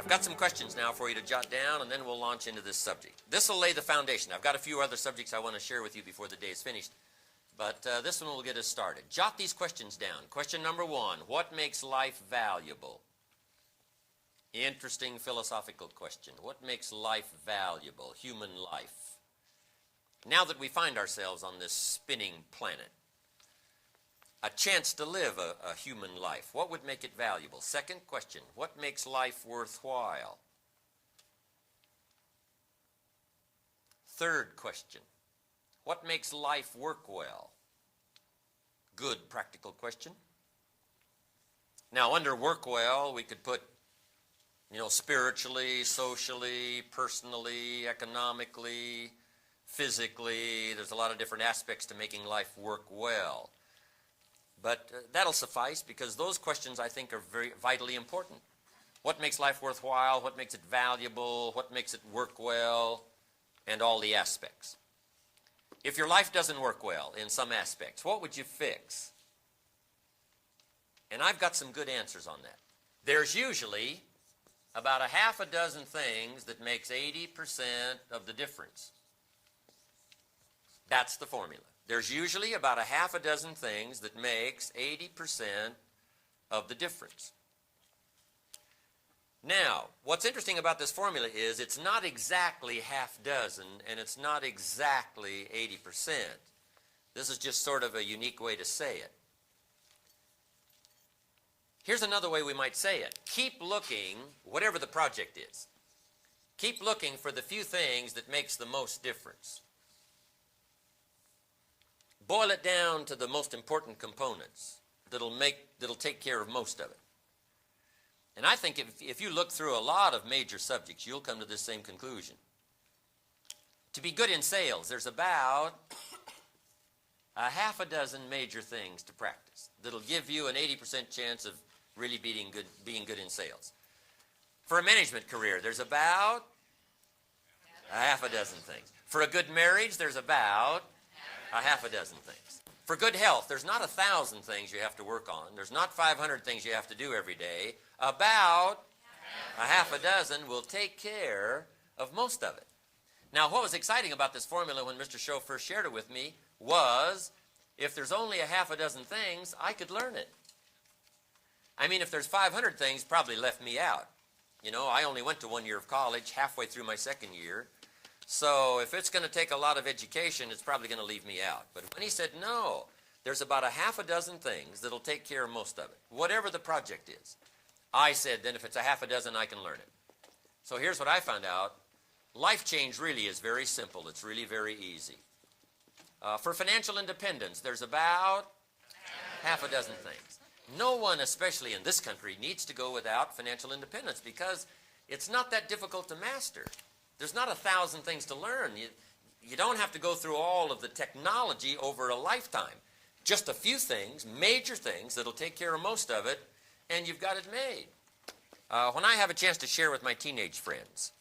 I've got some questions now for you to jot down, and then we'll launch into this subject. This will lay the foundation. I've got a few other subjects I want to share with you before the day is finished, but this one will get us started. Jot these questions down. Question number 1, what makes life valuable? Interesting philosophical question. What makes life valuable, human life? Now that we find ourselves on this spinning planet, a chance to live a human life, what would make it valuable? Second question, what makes life worthwhile? Third question, what makes life work well? Good practical question. Now, under work well, we could put, spiritually, socially, personally, economically, physically. There's a lot of different aspects to making life work well. But that'll suffice, because those questions, I think, are very vitally important. What makes life worthwhile? What makes it valuable? What makes it work well? And all the aspects. If your life doesn't work well in some aspects, what would you fix? And I've got some good answers on that. There's usually about a half a dozen things that makes 80% of the difference. That's the formula. There's usually about a half a dozen things that makes 80% of the difference. Now, what's interesting about this formula is it's not exactly half dozen, and it's not exactly 80%. This is just sort of a unique way to say it. Here's another way we might say it. Keep looking, whatever the project is. Keep looking for the few things that makes the most difference. Boil it down to the most important components that'll take care of most of it. And I think if you look through a lot of major subjects, you'll come to this same conclusion. To be good in sales, there's about a half a dozen major things to practice that'll give you an 80% chance of really being good in sales. For a management career, there's about a half a dozen things. For a good marriage, there's about a half a dozen things. For good health, there's not 1,000 things you have to work on. There's not 500 things you have to do every day. About a half a dozen will take care of most of it. Now, what was exciting about this formula when Mr. Scho first shared it with me was, if there's only a half a dozen things, I could learn it. I mean, if there's 500 things, probably left me out. I only went to 1 year of college, halfway through my second year. So if it's going to take a lot of education, it's probably going to leave me out. But when he said, no, there's about a half a dozen things that'll take care of most of it, whatever the project is, I said, then if it's a half a dozen, I can learn it. So here's what I found out. Life change really is very simple. It's really very easy. For financial independence, there's about half a dozen things. No one, especially in this country, needs to go without financial independence, because it's not that difficult to master. There's not 1,000 things to learn. You don't have to go through all of the technology over a lifetime. Just a few things, major things, that'll take care of most of it, and you've got it made. When I have a chance to share with my teenage friends,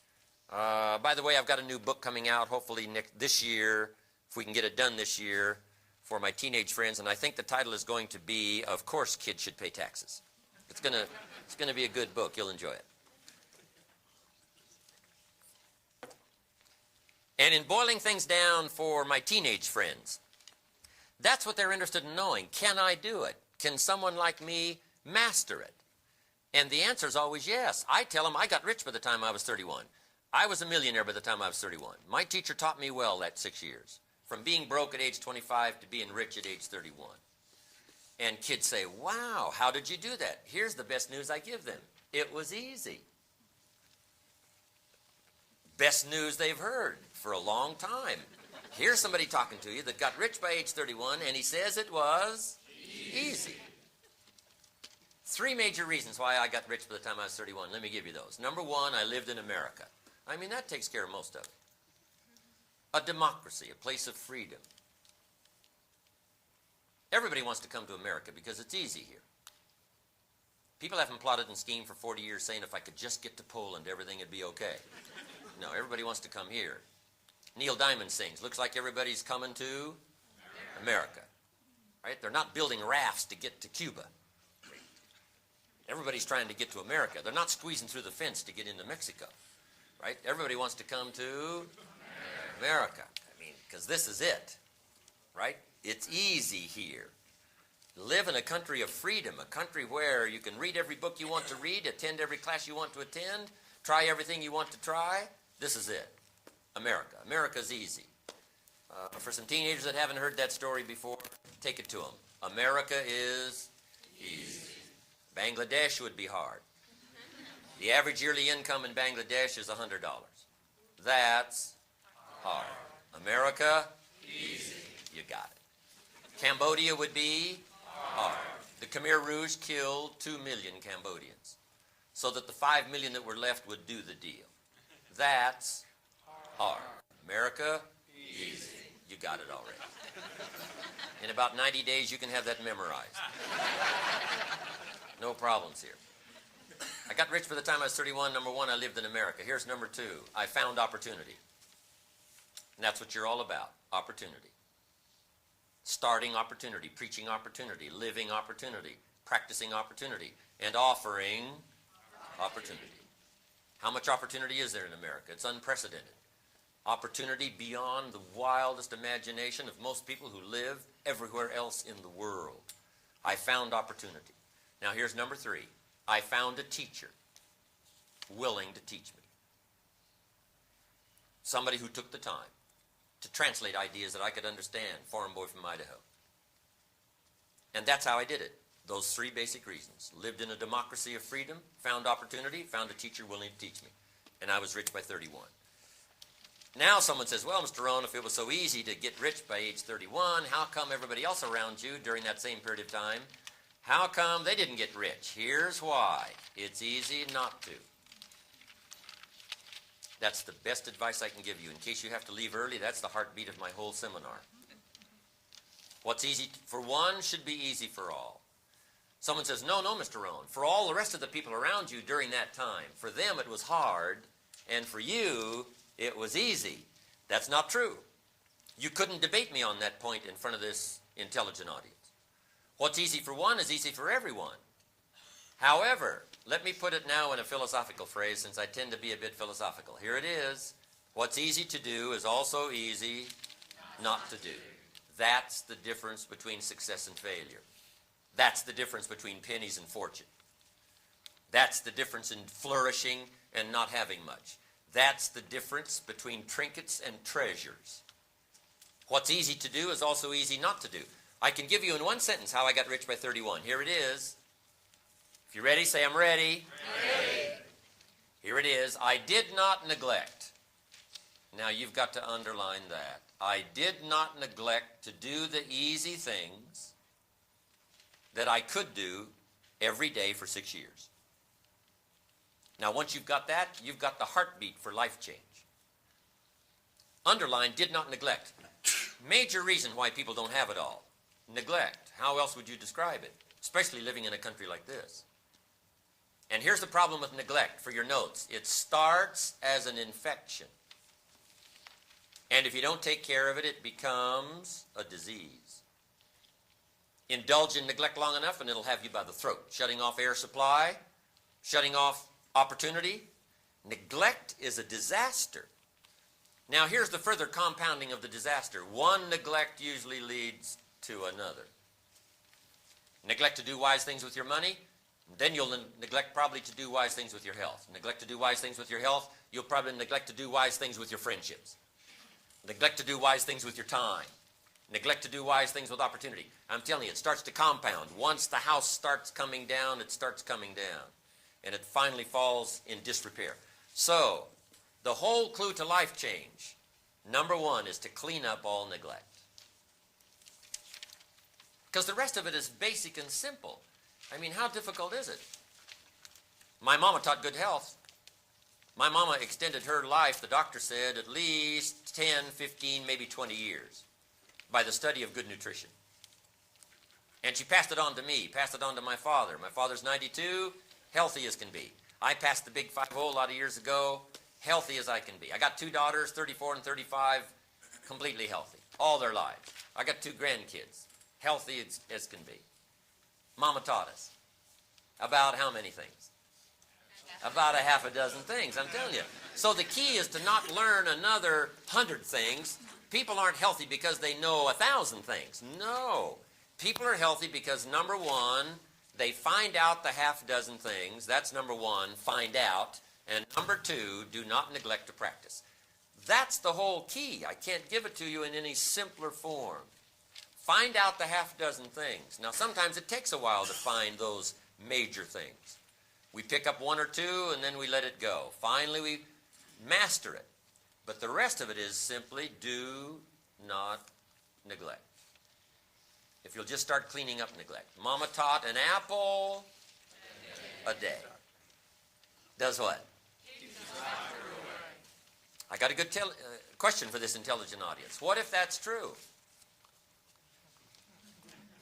by the way, I've got a new book coming out, hopefully this year, if we can get it done this year, for my teenage friends, and I think the title is going to be, Of Course Kids Should Pay Taxes. It's going to be a good book. You'll enjoy it. And in boiling things down for my teenage friends, that's what they're interested in knowing. Can I do it? Can someone like me master it? And the answer is always yes. I tell them I got rich by the time I was 31. I was a millionaire by the time I was 31. My teacher taught me well that 6 years, from being broke at age 25 to being rich at age 31. And kids say, wow, how did you do that? Here's the best news I give them. It was easy. Best news they've heard for a long time. Here's somebody talking to you that got rich by age 31, and he says it was easy. 3 major reasons why I got rich by the time I was 31. Let me give you those. Number 1, I lived in America. I mean, that takes care of most of it. A democracy, a place of freedom. Everybody wants to come to America because it's easy here. People haven't plotted and schemed for 40 years saying, if I could just get to Poland, everything would be okay. No, everybody wants to come here. Neil Diamond sings, looks like everybody's coming to America. Right? They're not building rafts to get to Cuba. Everybody's trying to get to America. They're not squeezing through the fence to get into Mexico, right? Everybody wants to come to America. I mean, because this is it, right? It's easy here. Live in a country of freedom, a country where you can read every book you want to read, attend every class you want to attend, try everything you want to try. This is it. America. America's easy. For some teenagers that haven't heard that story before, take it to them. America is easy. Bangladesh would be hard. The average yearly income in Bangladesh is $100. That's hard. America, easy. You got it. Cambodia would be hard. The Khmer Rouge killed 2 million Cambodians so that the 5 million that were left would do the deal. That's hard. America, easy. You got it already. In about 90 days, you can have that memorized. No problems here. I got rich by the time I was 31. Number one, I lived in America. Here's number two. I found opportunity. And that's what you're all about, opportunity. Starting opportunity, preaching opportunity, living opportunity, practicing opportunity, and offering opportunity. How much opportunity is there in America? It's unprecedented. Opportunity beyond the wildest imagination of most people who live everywhere else in the world. I found opportunity. Now here's number three. I found a teacher willing to teach me. Somebody who took the time to translate ideas that I could understand, foreign boy from Idaho. And that's how I did it. Those three basic reasons. Lived in a democracy of freedom, found opportunity, found a teacher willing to teach me. And I was rich by 31. Now someone says, well, Mr. Rohn, if it was so easy to get rich by age 31, how come everybody else around you during that same period of time, how come they didn't get rich? Here's why. It's easy not to. That's the best advice I can give you. In case you have to leave early, that's the heartbeat of my whole seminar. What's easy for one should be easy for all. Someone says, no, Mr. Rohn, for all the rest of the people around you during that time, for them it was hard, and for you it was easy. That's not true. You couldn't debate me on that point in front of this intelligent audience. What's easy for one is easy for everyone. However, let me put it now in a philosophical phrase, since I tend to be a bit philosophical. Here it is. What's easy to do is also easy not to do. That's the difference between success and failure. That's the difference between pennies and fortune. That's the difference in flourishing and not having much. That's the difference between trinkets and treasures. What's easy to do is also easy not to do. I can give you in one sentence how I got rich by 31. Here it is. If you're ready, say I'm ready. Ready. Here it is. I did not neglect. Now you've got to underline that. I did not neglect to do the easy things that I could do every day for 6 years. Now once you've got that, you've got the heartbeat for life change. Underline, did not neglect. Major reason why people don't have it all. Neglect. How else would you describe it? Especially living in a country like this. And here's the problem with neglect for your notes. It starts as an infection. And if you don't take care of it, it becomes a disease. Indulge in neglect long enough and it'll have you by the throat. Shutting off air supply, shutting off opportunity. Neglect is a disaster. Now here's the further compounding of the disaster. One neglect usually leads to another. Neglect to do wise things with your money, then you'll neglect probably to do wise things with your health. Neglect to do wise things with your health, you'll probably neglect to do wise things with your friendships. Neglect to do wise things with your time. Neglect to do wise things with opportunity. I'm telling you, it starts to compound. Once the house starts coming down, it starts coming down. And it finally falls in disrepair. So, the whole clue to life change, number one, is to clean up all neglect. Because the rest of it is basic and simple. I mean, how difficult is it? My mama taught good health. My mama extended her life, the doctor said, at least 10, 15, maybe 20 years by the study of good nutrition. And she passed it on to me, passed it on to my father. My father's 92, healthy as can be. I passed the big 5-0 a lot of years ago, healthy as I can be. I got 2 daughters, 34 and 35, completely healthy, all their lives. I got 2 grandkids, healthy as can be. Mama taught us. About how many things? About a half a dozen things, I'm telling you. So the key is to not learn another 100 things. People aren't healthy because they know 1,000 things. No. People are healthy because, number one, they find out the half dozen things. That's number one, find out. And number two, do not neglect to practice. That's the whole key. I can't give it to you in any simpler form. Find out the half dozen things. Now, sometimes it takes a while to find those major things. We pick up one or two, and then we let it go. Finally, we master it. But the rest of it is simply do not neglect. If you'll just start cleaning up neglect. Mama taught an apple a day. Does what? I got a good question for this intelligent audience. What if that's true?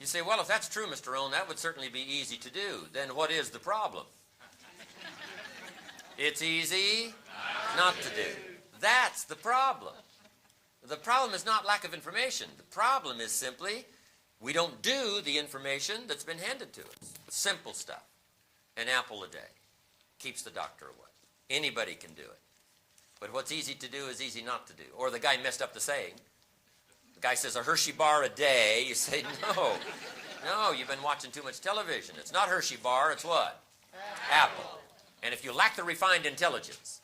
You say, well, if that's true, Mr. Owen, that would certainly be easy to do. Then what is the problem? It's easy not to do. That's the problem. The problem is not lack of information. The problem is simply we don't do the information that's been handed to us. Simple stuff. An apple a day keeps the doctor away. Anybody can do it. But what's easy to do is easy not to do. Or the guy messed up the saying. The guy says a Hershey bar a day. You say, no, you've been watching too much television. It's not Hershey bar, it's what? Apple. And if you lack the refined intelligence,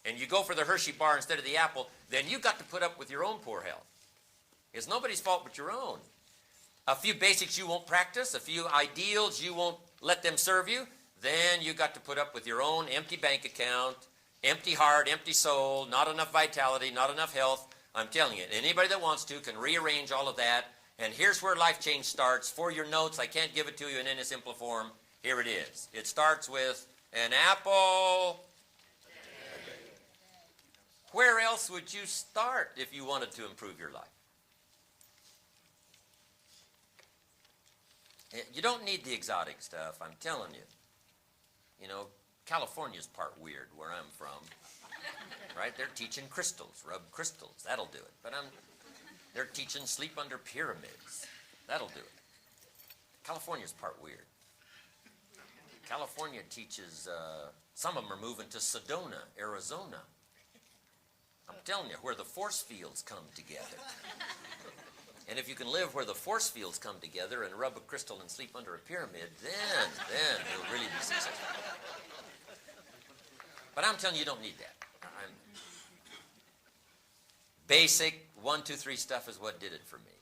and you go for the Hershey bar instead of the apple, then you've got to put up with your own poor health. It's nobody's fault but your own. A few basics you won't practice, a few ideals you won't let them serve you, then you've got to put up with your own empty bank account, empty heart, empty soul, not enough vitality, not enough health. I'm telling you, anybody that wants to can rearrange all of that. And here's where life change starts. For your notes, I can't give it to you in any simple form. Here it is. It starts with an apple. Where else would you start if you wanted to improve your life? You don't need the exotic stuff, I'm telling you. You know, California's part weird where I'm from. Right? They're teaching crystals, rub crystals. That'll do it. But they're teaching sleep under pyramids. That'll do it. California's part weird. California teaches, some of them are moving to Sedona, Arizona. I'm telling you, where the force fields come together. And if you can live where the force fields come together and rub a crystal and sleep under a pyramid, then you'll really be successful. But I'm telling you, you don't need that. Basic 1, 2, 3 stuff is what did it for me.